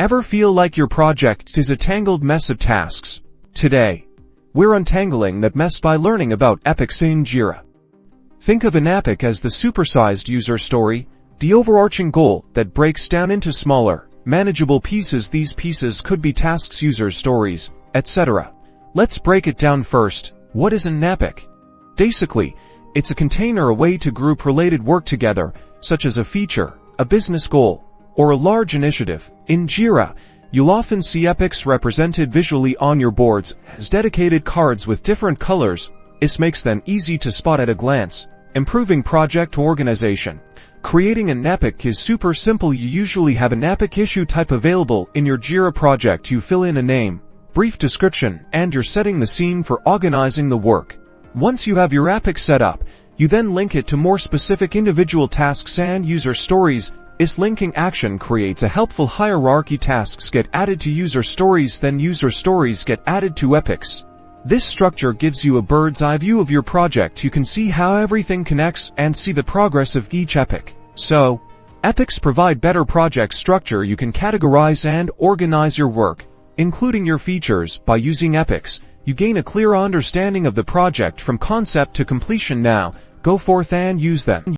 Ever feel like your project is a tangled mess of tasks? Today, we're untangling that mess by learning about epics in Jira. Think of an epic as the supersized user story, the overarching goal that breaks down into smaller, manageable pieces. These pieces could be tasks, user stories, etc. Let's break it down first. What is an epic? Basically, it's a container, a way to group related work together, such as a feature, a business goal, or a large initiative. In Jira, you'll often see epics represented visually on your boards as dedicated cards with different colors. This makes them easy to spot at a glance, improving project organization. Creating an epic is super simple. You usually have an epic issue type available in your Jira project. You fill in a name, brief description, and you're setting the scene for organizing the work. Once you have your epic set up, you then link it to more specific individual tasks and user stories. This linking action creates a helpful hierarchy. Tasks get added to user stories, then user stories get added to epics. This structure gives you a bird's eye view of your project. You can see how everything connects and see the progress of each epic. So, epics provide better project structure. You can categorize and organize your work, including your features. By using epics, you gain a clear understanding of the project from concept to completion. Now, go forth and use them.